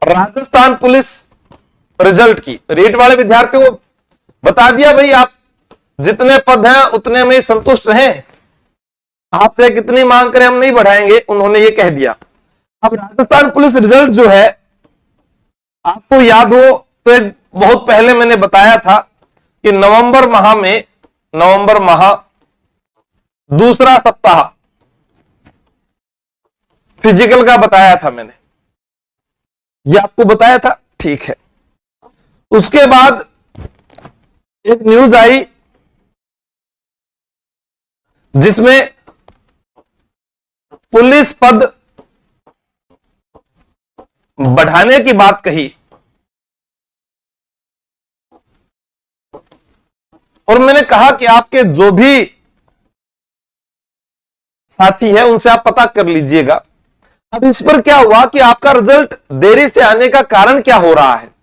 Rajasthan police result की रीट वाले विद्यार्थियों को बता दिया भाई आप जितने पद हैं उतने में संतुष्ट रहें, आपसे कितनी मांग करें हम नहीं बढ़ाएंगे, उन्होंने ये कह दिया। अब राजस्थान पुलिस रिजल्ट जो है, आपको याद हो तो एक बहुत पहले मैंने बताया था कि नवंबर माह दूसरा सप्ताह फिजिकल का बताया था मैंने, ये आपको बताया था, ठीक है। उसके बाद एक न्यूज आई जिसमें पुलिस पद बढ़ाने की बात कही और मैंने कहा कि आपके जो भी साथी है उनसे आप पता कर लीजिएगा। अब इस पर क्या हुआ कि आपका रिजल्ट देरी से आने का कारण क्या हो रहा है।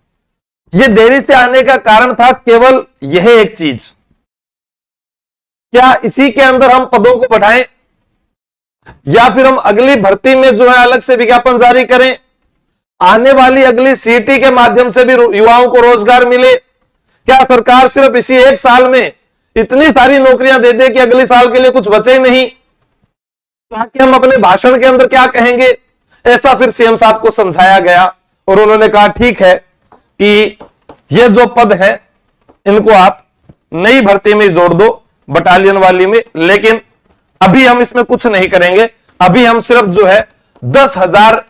यह देरी से आने का कारण था केवल यह एक चीज, क्या इसी के अंदर हम पदों को बढ़ाएं या फिर हम अगली भर्ती में जो है अलग से विज्ञापन जारी करें, आने वाली अगली सीटी के माध्यम से भी युवाओं को रोजगार मिले। क्या सरकार सिर्फ इसी एक साल में इतनी सारी नौकरियां दे दे कि अगले साल के लिए कुछ बचे नहीं, ताकि हम अपने भाषण के अंदर क्या कहेंगे, ऐसा फिर सीएम साहब को समझाया गया और उन्होंने कहा ठीक है कि ये जो पद है इनको आप नई भर्ती में जोड़ दो, बटालियन वाली में, लेकिन अभी हम इसमें कुछ नहीं करेंगे, अभी हम सिर्फ जो है 10,000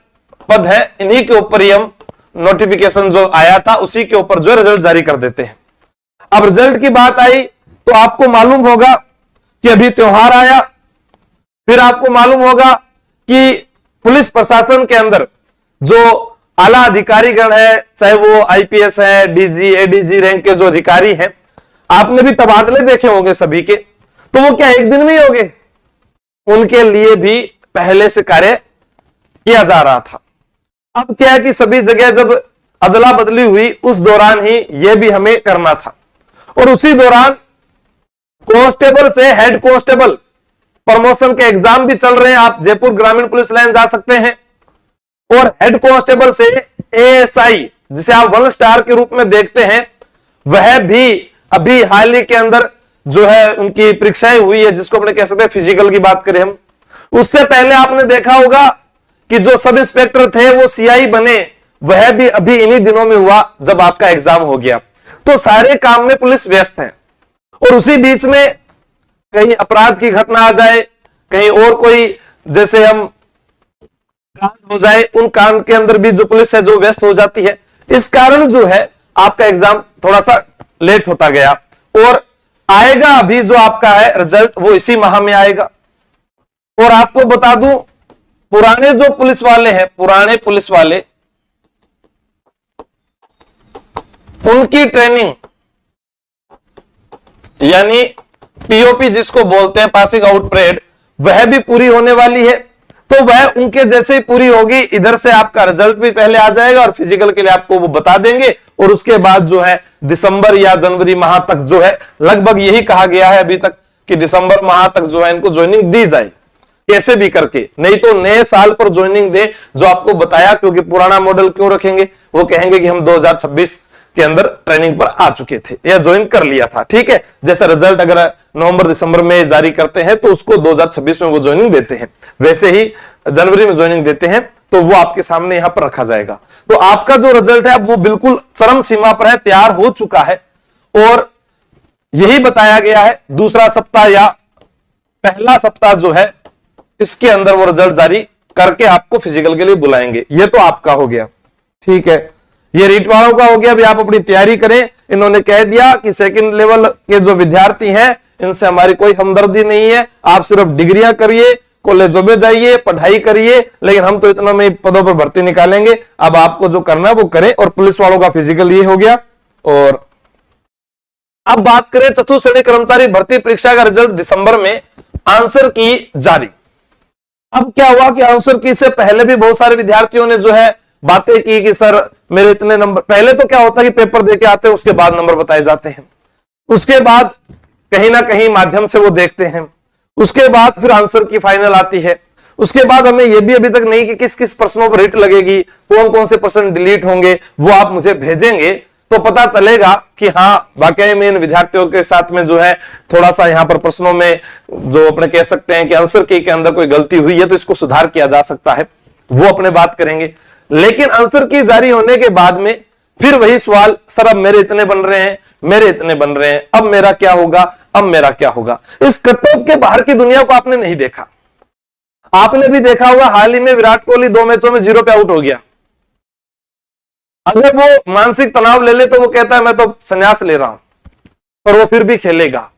पद है इन्हीं के ऊपर ही हम नोटिफिकेशन जो आया था उसी के ऊपर जो है रिजल्ट जारी कर देते हैं। अब रिजल्ट की बात आई तो आपको मालूम होगा कि अभी त्योहार आया, फिर आपको मालूम होगा कि पुलिस प्रशासन के अंदर जो आला अधिकारीगण है, चाहे वो आईपीएस है, डीजी एडीजी रैंक के जो अधिकारी हैं, आपने भी तबादले देखे होंगे सभी के, तो वो क्या एक दिन में ही होंगे, उनके लिए भी पहले से कार्य किया जा रहा था। अब क्या है कि सभी जगह जब अदला बदली हुई उस दौरान ही यह भी हमें करना था और उसी दौरान कांस्टेबल से हेड कांस्टेबल प्रमोशन के एग्जाम भी चल रहे हैं। आप जयपुर ग्रामीण पुलिस लाइन जा सकते हैं और हेड कांस्टेबल से एएसआई जिसे आप 1 स्टार के रूप में देखते हैं, वह भी अभी हाल ही के अंदर जो है उनकी परीक्षाएं हुई है, जिसको अपने कह सकते हैं फिजिकल की बात करें हम। उससे पहले आपने देखा होगा कि जो सब इंस्पेक्टर थे वो सीआई बने, वह भी अभी इन्हीं दिनों में हुआ जब आपका एग्जाम हो गया। तो सारे काम में पुलिस व्यस्त है और उसी बीच में कहीं अपराध की घटना आ जाए, कहीं और कोई जैसे हम कांड हो जाए, उन कांड के अंदर भी जो पुलिस है जो व्यस्त हो जाती है। इस कारण जो है आपका एग्जाम थोड़ा सा लेट होता गया और आएगा अभी जो आपका है रिजल्ट वो इसी माह में आएगा। और आपको बता दूं पुराने जो पुलिस वाले हैं, पुराने पुलिस वाले, उनकी ट्रेनिंग यानी पीओपी जिसको बोलते हैं, पासिंग आउट परेड, वह भी पूरी होने वाली है। तो वह उनके जैसे ही पूरी होगी, इधर से आपका रिजल्ट भी पहले आ जाएगा और फिजिकल के लिए आपको वो बता देंगे और उसके बाद जो है दिसंबर या जनवरी माह तक जो है, लगभग यही कहा गया है अभी तक कि दिसंबर माह तक जो है इनको ज्वाइनिंग दी जाए कैसे भी करके, नहीं तो नए साल पर ज्वाइनिंग दे जो आपको बताया, क्योंकि पुराना मॉडल क्यों रखेंगे, वो कहेंगे कि हम 2026 के अंदर ट्रेनिंग पर आ चुके थे या ज्वाइन कर लिया था। ठीक है, जैसा रिजल्ट अगर नवंबर दिसंबर में जारी करते हैं तो उसको 2026 में वो ज्वाइनिंग देते हैं, वैसे ही जनवरी में ज्वाइनिंग देते हैं, तो वो आपके सामने यहां पर रखा जाएगा। तो आपका जो रिजल्ट है वो बिल्कुल चरम सीमा पर है, तैयार हो चुका है और यही बताया गया है दूसरा सप्ताह या पहला सप्ताह जो है इसके अंदर वो रिजल्ट जारी करके आपको फिजिकल के लिए बुलाएंगे। ये तो आपका हो गया, ठीक है, ये रीट वालों का हो गया। अभी आप अपनी तैयारी करें। इन्होंने कह दिया कि सेकंड लेवल के जो विद्यार्थी हैं इनसे हमारी कोई हमदर्दी नहीं है, आप सिर्फ डिग्रियां करिए, कॉलेजों में जाइए, पढ़ाई करिए, लेकिन हम तो इतना में पदों पर भर्ती निकालेंगे। अब आपको जो करना है वो करें। और पुलिस वालों का फिजिकल ये हो गया। और अब बात करें चतुर्थ श्रेणी कर्मचारी भर्ती परीक्षा का रिजल्ट दिसंबर में, आंसर की जारी। अब क्या हुआ कि आंसर की से पहले भी बहुत सारे विद्यार्थियों ने जो है बातें की कि सर मेरे इतने नंबर, पहले तो क्या होता है कि पेपर देके आते हैं उसके बाद नंबर बताए जाते हैं, उसके बाद कहीं ना कहीं माध्यम से वो देखते हैं, उसके बाद फिर आंसर की फाइनल आती है। उसके बाद हमें यह भी अभी तक नहीं कि किस किस प्रश्नों पर हिट लगेगी, कौन कौन से प्रश्न डिलीट होंगे, वो आप मुझे भेजेंगे तो पता चलेगा कि हाँ वाकई में इन विद्यार्थियों के साथ में जो है थोड़ा सा यहां पर प्रश्नों में जो अपने कह सकते हैं कि आंसर की के अंदर कोई गलती हुई है तो इसको सुधार किया जा सकता है, वो अपने बात करेंगे। लेकिन आंसर की जारी होने के बाद में फिर वही सवाल, सर अब मेरे इतने बन रहे हैं, मेरे इतने बन रहे हैं, अब मेरा क्या होगा, अब मेरा क्या होगा। इस कट ऑफ के बाहर की दुनिया को आपने नहीं देखा। आपने भी देखा होगा हाल ही में विराट कोहली 2 मैचों में 0 पे आउट हो गया। अगर वो मानसिक तनाव ले ले तो वो कहता है मैं तो संन्यास ले रहा हूं, पर वो फिर भी खेलेगा।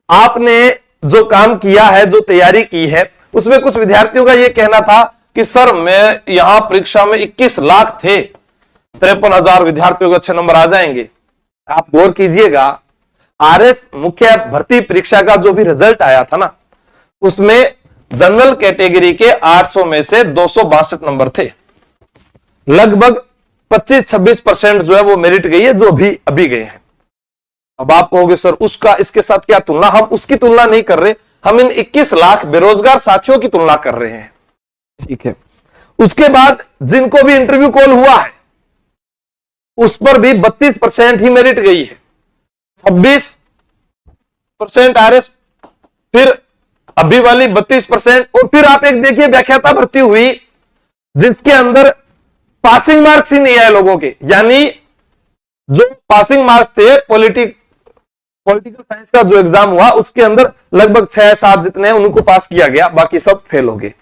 आपने जो काम किया है, जो तैयारी की है, उसमें कुछ विद्यार्थियों का यह कहना था कि सर मैं यहां परीक्षा में 21 लाख थे, 53,000 विद्यार्थियों को अच्छे नंबर आ जाएंगे। आप गौर कीजिएगा, आरएस मुख्य भर्ती परीक्षा का जो भी रिजल्ट आया था ना, उसमें जनरल कैटेगरी के 800 में से 262 नंबर थे। लगभग 25-26% जो है वो मेरिट गई है, जो भी अभी गए हैं। अब आप कहोगे सर उसका इसके साथ क्या तुलना, हम उसकी तुलना नहीं कर रहे, हम इन 21 लाख बेरोजगार साथियों की तुलना कर रहे हैं। ठीक है, उसके बाद जिनको भी इंटरव्यू कॉल हुआ है उस पर भी 32% ही मेरिट गई है, 26% आरएस, फिर अभी वाली 32%। और फिर आप एक देखिए व्याख्याता भर्ती हुई जिसके अंदर पासिंग मार्क्स ही नहीं आए लोगों के, यानी जो पासिंग मार्क्स थे पॉलिटिकल साइंस का जो एग्जाम हुआ उसके अंदर लगभग 6-7 जितने उनको पास किया गया, बाकी सब फेल हो गए।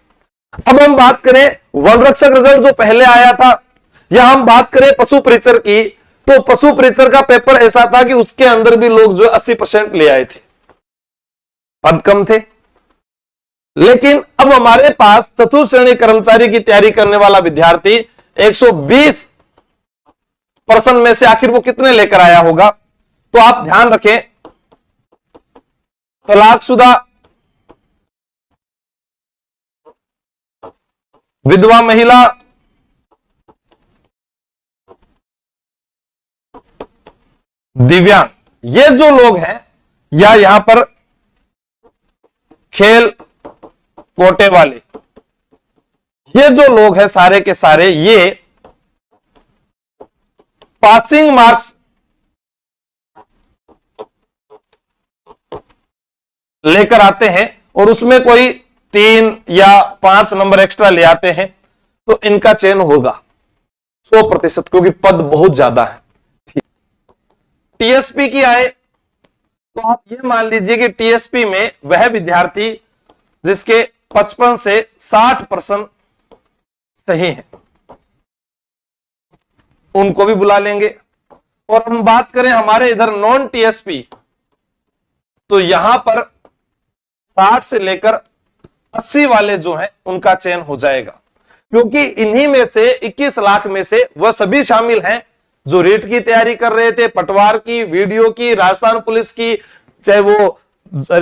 अब हम बात करें वन रक्षक रिजल्ट जो पहले आया था, या हम बात करें पशु परिचर की, तो पशु परिचर का पेपर ऐसा था कि उसके अंदर भी लोग जो 80% ले आए थे, पद कम थे। लेकिन अब हमारे पास चतुर्थ श्रेणी कर्मचारी की तैयारी करने वाला विद्यार्थी 120% में से आखिर वो कितने लेकर आया होगा। तो आप ध्यान रखें, तलाकशुदा, विधवा महिला, दिव्यांग, ये जो लोग हैं, या यहां पर खेल कोटे वाले, ये जो लोग हैं सारे के सारे, ये पासिंग मार्क्स लेकर आते हैं और उसमें कोई 3 या 5 नंबर एक्स्ट्रा ले आते हैं, तो इनका चयन होगा 100%, क्योंकि पद बहुत ज्यादा है। टीएसपी की आए तो आप ये मान लीजिए कि टीएसपी में वह विद्यार्थी जिसके 55 से 60% सही है, उनको भी बुला लेंगे। और हम बात करें हमारे इधर नॉन टीएसपी, तो यहां पर 60 से लेकर 80 वाले जो हैं उनका चयन हो जाएगा, क्योंकि इन्हीं में से 21 लाख में से वह सभी शामिल हैं जो रेट की तैयारी कर रहे थे, पटवार की, वीडियो की, राजस्थान पुलिस की, चाहे वो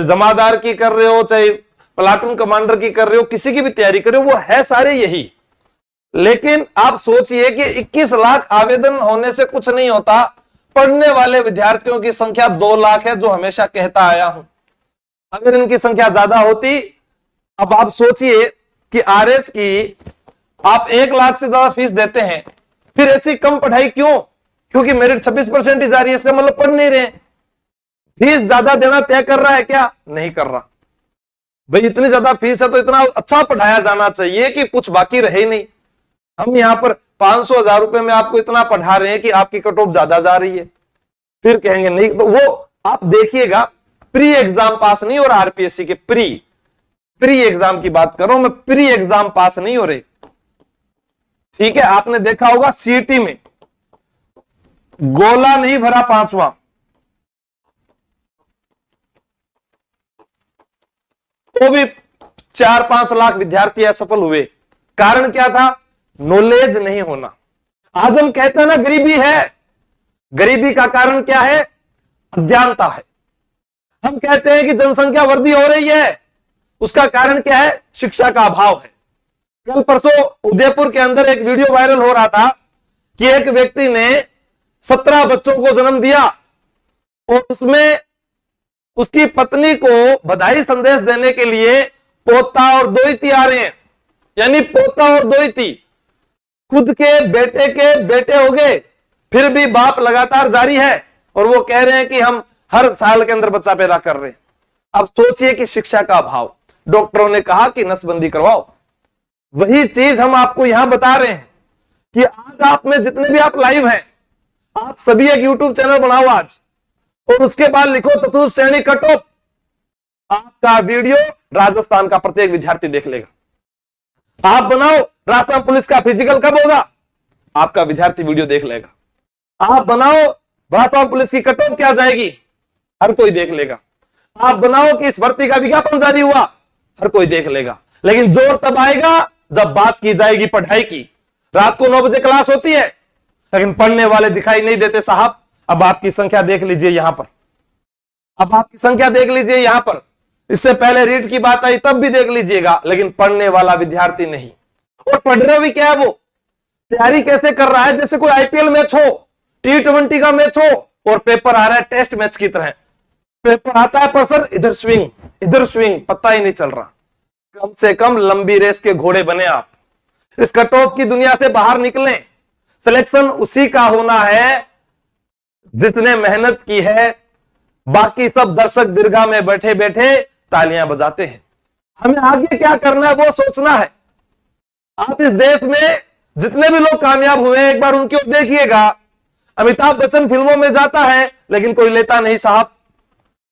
जमादार की कर रहे हो, चाहे प्लाटून कमांडर की कर रहे हो, किसी की भी तैयारी कर रहे हो, वो है सारे यही। लेकिन आप सोचिए कि 21 लाख आवेदन होने से कुछ नहीं होता, पढ़ने वाले विद्यार्थियों की संख्या 2 लाख है, जो हमेशा कहता आया हूं। अगर इनकी संख्या ज्यादा होती, अब आप सोचिए कि आरएस की आप 1 लाख से ज्यादा फीस देते हैं, फिर ऐसी कम पढ़ाई क्यों? क्योंकि मेरिट 26% ही जा रही है, इसका मतलब पढ़ नहीं रहे। फीस ज्यादा देना तय कर रहा है क्या? नहीं कर रहा। भाई इतनी ज्यादा फीस है तो इतना अच्छा पढ़ाया जाना चाहिए कि कुछ बाकी रहे ही नहीं। हम यहां पर 500-1000 रुपए में आपको इतना पढ़ा रहे हैं कि आपकी कट ऑफ ज्यादा जा रही है, फिर कहेंगे नहीं। तो वो आप देखिएगा, प्री एग्जाम पास नहीं हो रहा, आरपीएससी के प्री एग्जाम की बात कर रहा हूं मैं, प्री एग्जाम पास नहीं हो रहे। ठीक है, आपने देखा होगा सीईटी में गोला नहीं भरा 5वां, तो भी 4-5 लाख विद्यार्थी असफल हुए। कारण क्या था? नॉलेज नहीं होना। आज हम कहते हैं ना गरीबी है, गरीबी का कारण क्या है? अज्ञानता है। हम कहते हैं कि जनसंख्या वृद्धि हो रही है, उसका कारण क्या है? शिक्षा का अभाव है। कल परसों उदयपुर के अंदर एक वीडियो वायरल हो रहा था कि एक व्यक्ति ने 17 बच्चों को जन्म दिया और उसमें उसकी पत्नी को बधाई संदेश देने के लिए पोता और दोहिती आ रहे हैं, यानी पोता और दोहिती खुद के बेटे हो गए, फिर भी बाप लगातार जारी है और वो कह रहे हैं कि हम हर साल के अंदर बच्चा पैदा कर रहे हैं। अब सोचिए कि शिक्षा का अभाव, डॉक्टरों ने कहा कि नसबंदी करवाओ, वही चीज हम आपको यहां बता रहे हैं कि आज आप में जितने भी आप लाइव हैं, आप सभी एक यूट्यूब चैनल बनाओ आज, और उसके बाद लिखो चतुर्थ श्रेणी कट ऑफ, आपका वीडियो राजस्थान का प्रत्येक विद्यार्थी देख लेगा। आप बनाओ राजस्थान पुलिस का फिजिकल कब होगा, आपका विद्यार्थी वीडियो देख लेगा। आप बनाओ राजस्थान पुलिस की कट ऑफ क्या जाएगी, हर कोई देख लेगा। आप बनाओ कि इस भर्ती का विज्ञापन जारी हुआ, हर कोई देख लेगा। लेकिन जोर तब आएगा जब बात की जाएगी पढ़ाई की। रात को 9 बजे क्लास होती है, लेकिन पढ़ने वाले दिखाई नहीं देते साहब। अब आपकी संख्या देख लीजिए यहां पर, अब आपकी संख्या देख लीजिए यहां पर। इससे पहले रीट की बात आई तब भी देख लीजिएगा, लेकिन पढ़ने वाला विद्यार्थी नहीं। और पढ़ रहा भी क्या है, वो तैयारी कैसे कर रहा है जैसे कोई आईपीएल मैच हो, T20 का मैच हो, और पेपर आ रहा है टेस्ट मैच की तरह। पेपर आता है पर सर इधर स्विंग, पता ही नहीं चल रहा। कम से कम लंबी रेस के घोड़े बने आप, इस कट ऑफ की दुनिया से बाहर निकलें। सिलेक्शन उसी का होना है जिसने मेहनत की है, बाकी सब दर्शक दीर्घा में बैठे बैठे तालियां बजाते हैं। हमें आगे क्या करना है वो सोचना है। आप इस देश में जितने भी लोग कामयाब हुए हैं, एक बार उनकी ओर देखिएगा। अमिताभ बच्चन फिल्मों में जाता है लेकिन कोई लेता नहीं साहब।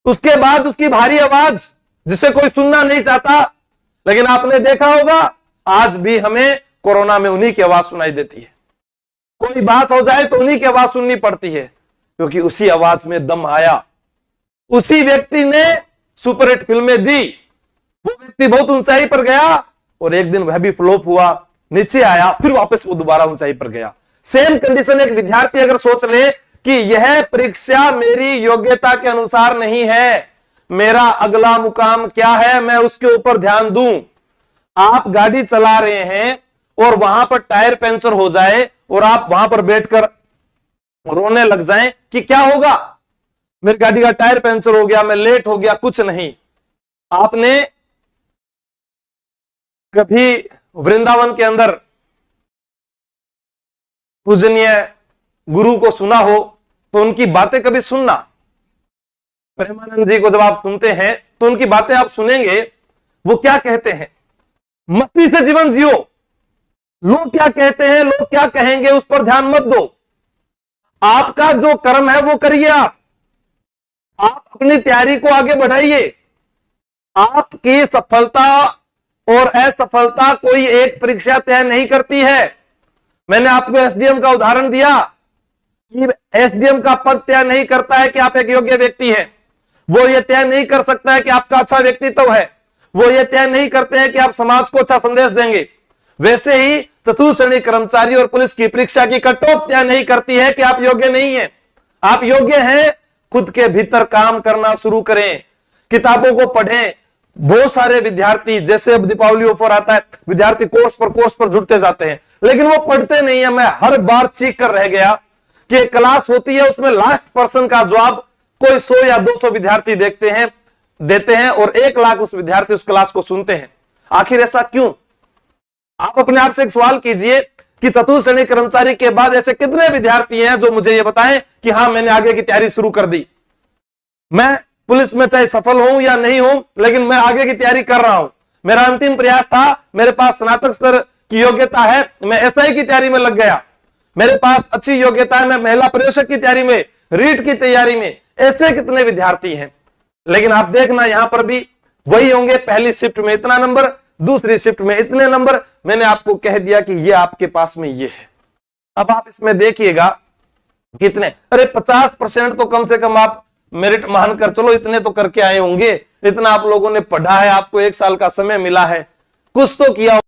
उसके बाद उसकी भारी आवाज जिसे कोई सुनना नहीं चाहता, लेकिन आपने देखा होगा आज भी हमें कोरोना में उन्हीं की आवाज सुनाई देती है। कोई बात हो जाए तो उन्हीं की आवाज सुननी पड़ती है, क्योंकि उसी आवाज में दम आया। उसी व्यक्ति ने सुपरहिट फिल्में दी, वो व्यक्ति बहुत ऊंचाई पर गया और एक दिन वह भी फ्लॉप हुआ, नीचे आया, फिर वापस वो दोबारा ऊंचाई पर गया। सेम कंडीशन एक विद्यार्थी अगर सोच ले कि यह परीक्षा मेरी योग्यता के अनुसार नहीं है, मेरा अगला मुकाम क्या है, मैं उसके ऊपर ध्यान दूं। आप गाड़ी चला रहे हैं और वहां पर टायर पंचर हो जाए और आप वहां पर बैठकर रोने लग जाएं कि क्या होगा, मेरी गाड़ी का टायर पंचर हो गया, मैं लेट हो गया। कुछ नहीं। आपने कभी वृंदावन के अंदर पूजनीय गुरु को सुना हो तो उनकी बातें कभी सुनना। प्रेमानंद जी को जब आप सुनते हैं तो उनकी बातें आप सुनेंगे, वो क्या कहते हैं, मस्ती से जीवन जियो, लोग क्या कहते हैं, लोग क्या कहेंगे, उस पर ध्यान मत दो। आपका जो कर्म है वो करिए। आप अपनी तैयारी को आगे बढ़ाइए। आपकी सफलता और असफलता कोई एक परीक्षा तय नहीं करती है। मैंने आपको एसडीएम का उदाहरण दिया कि एसडीएम का पद तय नहीं करता है कि आप एक योग्य व्यक्ति हैं। वो ये तय नहीं कर सकता है कि आपका अच्छा व्यक्तित्व है। वो ये तय नहीं करते हैं कि आप समाज को अच्छा संदेश देंगे। वैसे ही चतुर्थ श्रेणी कर्मचारी और पुलिस की परीक्षा की कट ऑफ तय नहीं करती है कि आप योग्य नहीं हैं। आप योग्य हैं, खुद के भीतर काम करना शुरू करें, किताबों को पढ़ें। बहुत सारे विद्यार्थी, जैसे अब दीपावली ऑफर आता है, विद्यार्थी कोर्स पर जुड़ते जाते हैं, लेकिन वो पढ़ते नहीं है। मैं हर बार चीख कर रह गया कि एक क्लास होती है, उसमें लास्ट पर्सन का जवाब कोई 100 या 200 विद्यार्थी देते हैं और 1 लाख उस विद्यार्थी उस क्लास को सुनते हैं। आखिर ऐसा क्यों? आप अपने आप से एक सवाल कीजिए कि चतुर्थ श्रेणी कर्मचारी के बाद ऐसे कितने विद्यार्थी हैं जो मुझे ये बताएं कि हाँ मैंने आगे की तैयारी शुरू कर दी, मैं पुलिस में चाहे सफल हूं या नहीं हूं, लेकिन मैं आगे की तैयारी कर रहा हूं। मेरा अंतिम प्रयास था, मेरे पास स्नातक स्तर की योग्यता है, मैं एसआई की तैयारी में लग गया। मेरे पास अच्छी योग्यता है, मैं महिला पर्यवेक्षक की तैयारी में, रीट की तैयारी में। ऐसे कितने विद्यार्थी हैं? लेकिन आप देखना यहां पर भी वही होंगे, पहली शिफ्ट में इतना नंबर, दूसरी शिफ्ट में इतने नंबर। मैंने आपको कह दिया कि ये आपके पास में ये है। अब आप इसमें देखिएगा कितने, अरे 50% तो कम से कम आप मेरिट मानकर चलो, इतने तो करके आए होंगे। इतना आप लोगों ने पढ़ा है, आपको 1 साल का समय मिला है, कुछ तो किया।